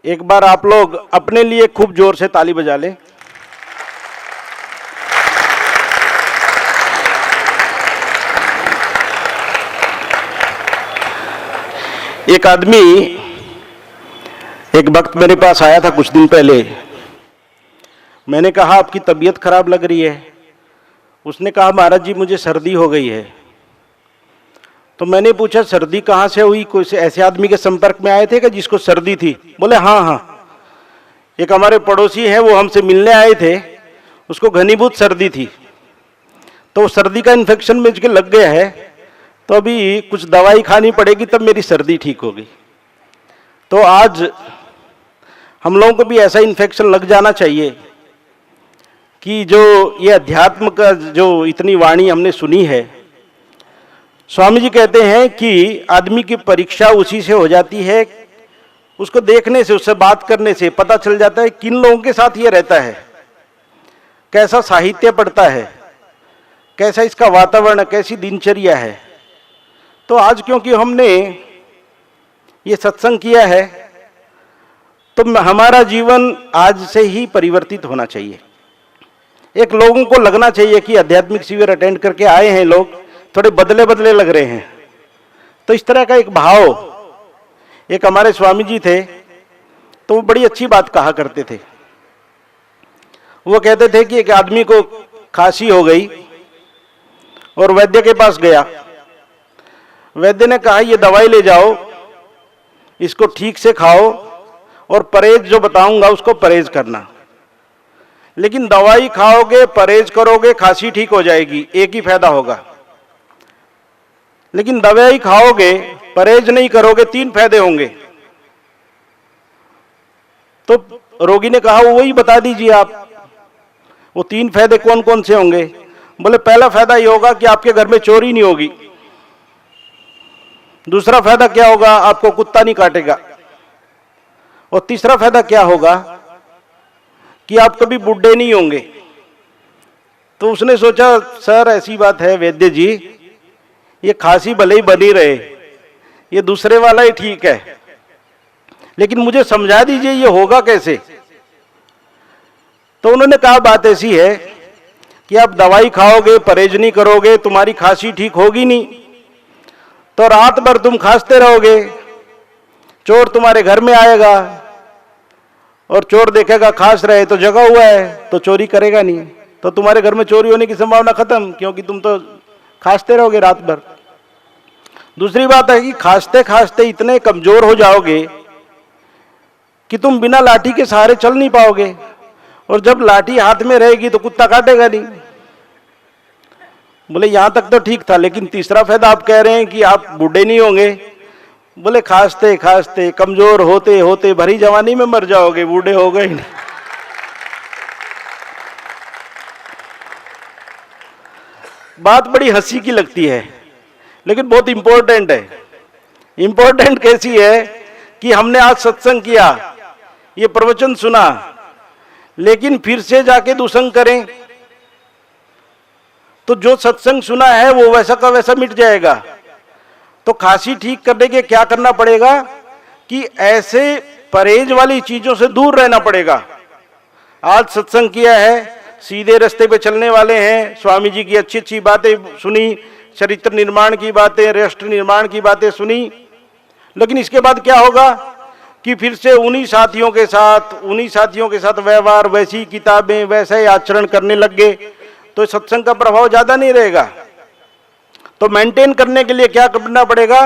एक बार आप लोग अपने लिए खूब जोर से ताली बजा लें। एक आदमी, एक वक्त मेरे पास आया था कुछ दिन पहले। मैंने कहा आपकी तबीयत खराब लग रही है। उसने कहा महाराज जी मुझे सर्दी हो गई है। तो मैंने पूछा सर्दी कहाँ से हुई, कोई ऐसे आदमी के संपर्क में आए थे कि जिसको सर्दी थी? बोले हाँ हाँ, एक हमारे पड़ोसी हैं, वो हमसे मिलने आए थे, उसको घनीभूत सर्दी थी, तो सर्दी का इन्फेक्शन मुझे लग गया है, तो अभी कुछ दवाई खानी पड़ेगी तब मेरी सर्दी ठीक होगी। तो आज हम लोगों को भी ऐसा इन्फेक्शन लग जाना चाहिए कि जो ये अध्यात्म का जो इतनी वाणी हमने सुनी है। स्वामी जी कहते हैं कि आदमी की परीक्षा उसी से हो जाती है, उसको देखने से, उससे बात करने से पता चल जाता है किन लोगों के साथ ये रहता है, कैसा साहित्य पढ़ता है, कैसा इसका वातावरण, कैसी दिनचर्या है। तो आज क्योंकि हमने ये सत्संग किया है तो हमारा जीवन आज से ही परिवर्तित होना चाहिए। एक लोगों को लगना चाहिए कि आध्यात्मिक शिविर अटेंड करके आए हैं लोग, थोड़े बदले बदले लग रहे हैं। तो इस तरह का एक भाव, एक हमारे स्वामी जी थे, तो वो बड़ी अच्छी बात कहा करते थे। वो कहते थे कि एक आदमी को खांसी हो गई और वैद्य के पास गया। वैद्य ने कहा ये दवाई ले जाओ, इसको ठीक से खाओ और परहेज जो बताऊंगा उसको परहेज करना। लेकिन दवाई खाओगे, परहेज करोगे, खांसी ठीक हो जाएगी, एक ही फायदा होगा। लेकिन दवाई खाओगे, परहेज नहीं करोगे, 3 फायदे होंगे। तो रोगी ने कहा वही बता दीजिए आप, वो 3 फायदे कौन कौन से होंगे? बोले पहला फायदा ये होगा कि आपके घर में चोरी नहीं होगी। दूसरा फायदा क्या होगा? आपको कुत्ता नहीं काटेगा। और तीसरा फायदा क्या होगा? कि आप कभी बुढ़े नहीं होंगे। तो उसने सोचा सर ऐसी बात है वैद्य जी, ये खांसी भले ही बनी रहे, ये दूसरे वाला ही ठीक है, लेकिन मुझे समझा दीजिए ये होगा कैसे। तो उन्होंने कहा बात ऐसी है कि आप दवाई खाओगे, परहेज नहीं करोगे, तुम्हारी खांसी ठीक होगी नहीं, तो रात भर तुम खांसते रहोगे, चोर तुम्हारे घर में आएगा और चोर देखेगा खांस रहे तो जगा हुआ है तो चोरी करेगा नहीं, तो तुम्हारे घर में चोरी होने की संभावना खत्म, क्योंकि तुम तो खांसते रहोगे रात भर। दूसरी बात है कि खांसते खांसते इतने कमजोर हो जाओगे कि तुम बिना लाठी के सहारे चल नहीं पाओगे, और जब लाठी हाथ में रहेगी तो कुत्ता काटेगा नहीं। बोले यहां तक तो ठीक था, लेकिन तीसरा फायदा आप कह रहे हैं कि आप बूढ़े नहीं होंगे। बोले खांसते खांसते कमजोर होते होते भरी जवानी में मर जाओगे, बूढ़े हो गए नहीं। बात बड़ी हंसी की लगती है, लेकिन बहुत इंपॉर्टेंट है। इंपॉर्टेंट कैसी है कि हमने आज सत्संग किया, ये प्रवचन सुना, लेकिन फिर से जाके दुसंग करें तो जो सत्संग सुना है वो वैसा का वैसा मिट जाएगा। तो खांसी ठीक करने के क्या करना पड़ेगा कि ऐसे परहेज वाली चीजों से दूर रहना पड़ेगा। आज सत्संग किया है, सीधे रास्ते पे चलने वाले हैं, स्वामी जी की अच्छी अच्छी बातें सुनी, चरित्र निर्माण की बातें, राष्ट्र निर्माण की बातें सुनी, लेकिन इसके बाद क्या होगा कि फिर से उन्हीं साथियों के साथ व्यवहार, वैसी किताबें, वैसा ही आचरण करने लग गए, तो सत्संग का प्रभाव ज्यादा नहीं रहेगा। तो मेंटेन करने के लिए क्या करना पड़ेगा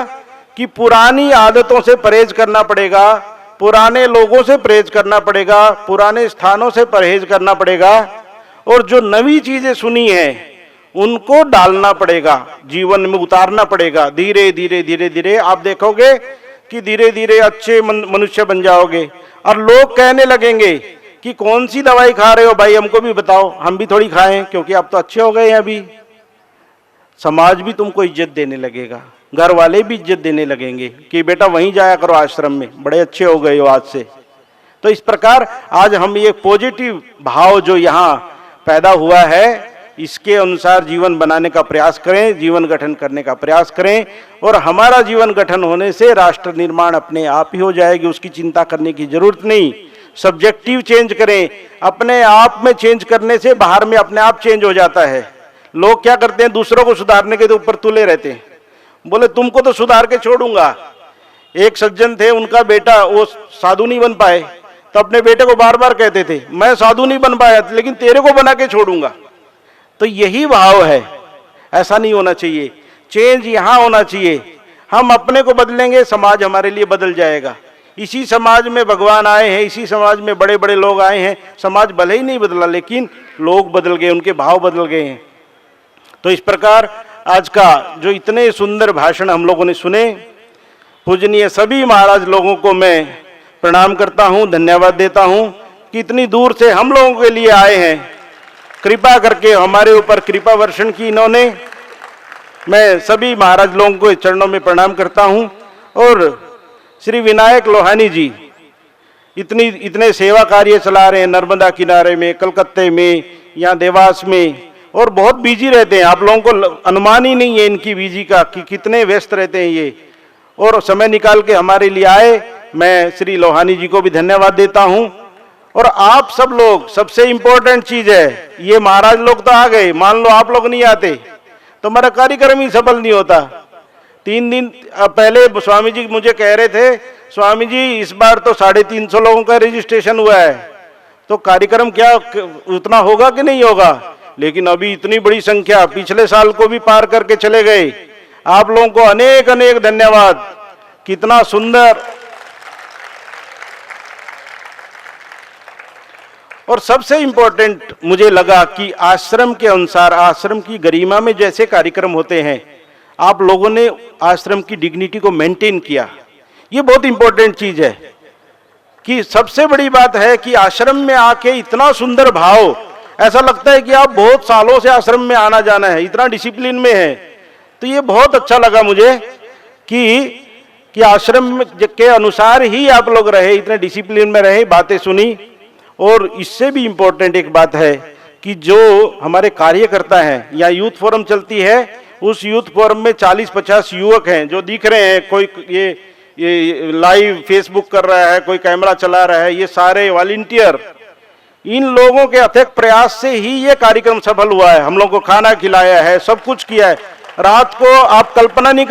कि पुरानी आदतों से परहेज करना पड़ेगा, पुराने लोगों से परहेज करना पड़ेगा, पुराने स्थानों से परहेज करना पड़ेगा, और जो नवी चीजें सुनी है उनको डालना पड़ेगा, जीवन में उतारना पड़ेगा। धीरे धीरे धीरे धीरे आप देखोगे कि धीरे धीरे अच्छे मनुष्य बन जाओगे। और लोग कहने लगेंगे कि कौन सी दवाई खा रहे हो भाई, हमको भी बताओ, हम भी थोड़ी खाएं, क्योंकि आप तो अच्छे हो गए हैं। अभी समाज भी तुमको इज्जत देने लगेगा, घर वाले भी इज्जत देने लगेंगे कि बेटा वहीं जाया करो आश्रम में, बड़े अच्छे हो गए हो आज से। तो इस प्रकार आज हम ये पॉजिटिव भाव जो यहाँ पैदा हुआ है, इसके अनुसार जीवन बनाने का प्रयास करें, जीवन गठन करने का प्रयास करें, और हमारा जीवन गठन होने से राष्ट्र निर्माण अपने आप ही हो जाएगी, उसकी चिंता करने की जरूरत नहीं। सब्जेक्टिव चेंज करें, अपने आप में चेंज करने से बाहर में अपने आप चेंज हो जाता है। लोग क्या करते हैं, दूसरों को सुधारने के ऊपर तुले रहते हैं, बोले तुमको तो सुधार के छोड़ूंगा। एक सज्जन थे, उनका बेटा वो साधु नहीं बन पाए, तो अपने बेटे को बार बार कहते थे मैं साधु नहीं बन पाया लेकिन तेरे को बना के छोड़ूंगा। तो यही भाव है, ऐसा नहीं होना चाहिए। चेंज यहां होना चाहिए, हम अपने को बदलेंगे, समाज हमारे लिए बदल जाएगा। इसी समाज में भगवान आए हैं, इसी समाज में बड़े बड़े लोग आए हैं, समाज भले ही नहीं बदला लेकिन लोग बदल गए, उनके भाव बदल गए हैं। तो इस प्रकार आज का जो इतने सुंदर भाषण हम लोगों ने सुने, पूजनीय सभी महाराज लोगों को मैं प्रणाम करता हूं, धन्यवाद देता हूं कि इतनी दूर से हम लोगों के लिए आए हैं, कृपा करके हमारे ऊपर कृपा वर्षण की इन्होंने। मैं सभी महाराज लोगों को चरणों में प्रणाम करता हूं। और श्री विनायक लोहानी जी इतने सेवा कार्य चला रहे हैं, नर्मदा किनारे में, कलकत्ते में, यहाँ देवास में, और बहुत बिजी रहते हैं। आप लोगों को अनुमान ही नहीं है इनकी बिजी का कि कितने व्यस्त रहते हैं ये, और समय निकाल के हमारे लिए आए। मैं श्री लोहानी जी को भी धन्यवाद देता हूं। और आप सब लोग, सबसे इंपॉर्टेंट चीज है, ये महाराज लोग तो आ गए, मान लो आप लोग नहीं आते तो हमारा कार्यक्रम ही सफल नहीं होता। 3 दिन पहले स्वामी जी मुझे कह रहे थे, स्वामी जी इस बार तो 350 लोगों का रजिस्ट्रेशन हुआ है, तो कार्यक्रम क्या उतना होगा कि नहीं होगा। लेकिन अभी इतनी बड़ी संख्या, पिछले साल को भी पार करके चले गए। आप लोगों को अनेक अनेक धन्यवाद। कितना सुंदर। और सबसे इंपॉर्टेंट मुझे लगा कि आश्रम के अनुसार, आश्रम की गरिमा में जैसे कार्यक्रम होते हैं, आप लोगों ने आश्रम की डिग्निटी को मेंटेन किया। ये बहुत इंपॉर्टेंट चीज है कि सबसे बड़ी बात है कि आश्रम में आके इतना सुंदर भाव, ऐसा लगता है कि आप बहुत सालों से आश्रम में आना जाना है, इतना डिसिप्लिन में है। तो ये बहुत अच्छा लगा मुझे कि आश्रम के अनुसार ही आप लोग रहे, इतने डिसिप्लिन में रहे, बातें सुनी। और इससे भी इम्पोर्टेंट एक बात है कि जो हमारे कार्यकर्ता हैं, या यूथ फोरम चलती है, उस यूथ फोरम में 40-50 युवक हैं जो दिख रहे हैं। कोई ये लाइव फेसबुक कर रहा है, कोई कैमरा चला रहा है, ये सारे वॉलंटियर। इन लोगों के अथक प्रयास से ही ये कार्यक्रम सफल हुआ है। हम लोगों को खाना खिलाया है, सब कुछ किया है। रात को आप कल्पना नहीं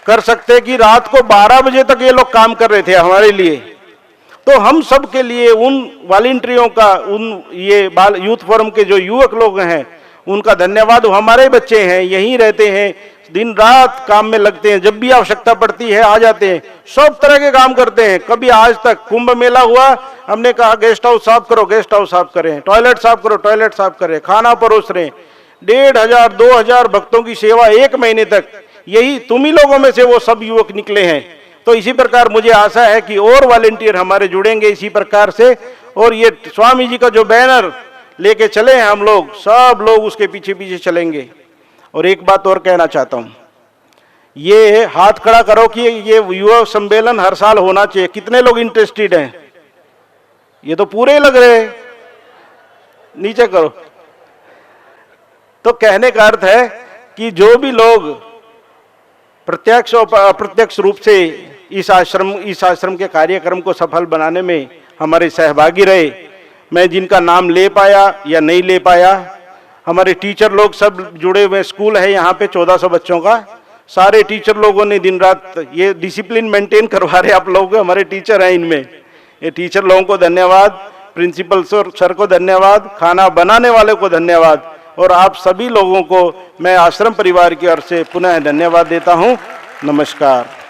कर सकते कि रात को 12 बजे तक ये लोग काम कर रहे थे हमारे लिए। तो हम सब के लिए उन वॉलंटियरों का, उन ये यूथ फोरम के जो युवक लोग हैं, उनका धन्यवाद। हमारे बच्चे हैं, यहीं रहते हैं, दिन रात काम में लगते हैं, जब भी आवश्यकता पड़ती है आ जाते हैं, सब तरह के काम करते हैं। कभी आज तक कुंभ मेला हुआ, हमने कहा गेस्ट हाउस साफ करो, गेस्ट हाउस साफ करें, टॉयलेट साफ करो, टॉयलेट साफ करें, खाना परोस रहे हैं। 1500-2000 भक्तों की सेवा 1 महीने तक, यही तुम ही लोगों में से वो सब युवक निकले हैं। तो इसी प्रकार मुझे आशा है कि और वॉलंटियर हमारे जुड़ेंगे इसी प्रकार से। और ये स्वामी जी का जो बैनर लेके चले हैं हम लोग, सब लोग उसके पीछे पीछे चलेंगे। और एक बात और कहना चाहता हूं, ये हाथ खड़ा करो कि ये युवा सम्मेलन हर साल होना चाहिए। कितने लोग इंटरेस्टेड हैं? ये तो पूरे लग रहे हैं, नीचे करो। तो कहने का अर्थ है कि जो भी लोग प्रत्यक्ष और अप्रत्यक्ष रूप से इस आश्रम के कार्यक्रम को सफल बनाने में हमारे सहभागी रहे, मैं जिनका नाम ले पाया या नहीं ले पाया, हमारे टीचर लोग सब जुड़े हुए, स्कूल है यहाँ पे 1400 बच्चों का, सारे टीचर लोगों ने दिन रात ये डिसिप्लिन मेंटेन करवा रहे आप लोग, हमारे टीचर हैं इनमें। ये टीचर लोगों को धन्यवाद, प्रिंसिपल सर को धन्यवाद, खाना बनाने वाले को धन्यवाद, और आप सभी लोगों को मैं आश्रम परिवार की ओर से पुनः धन्यवाद देता हूँ। नमस्कार।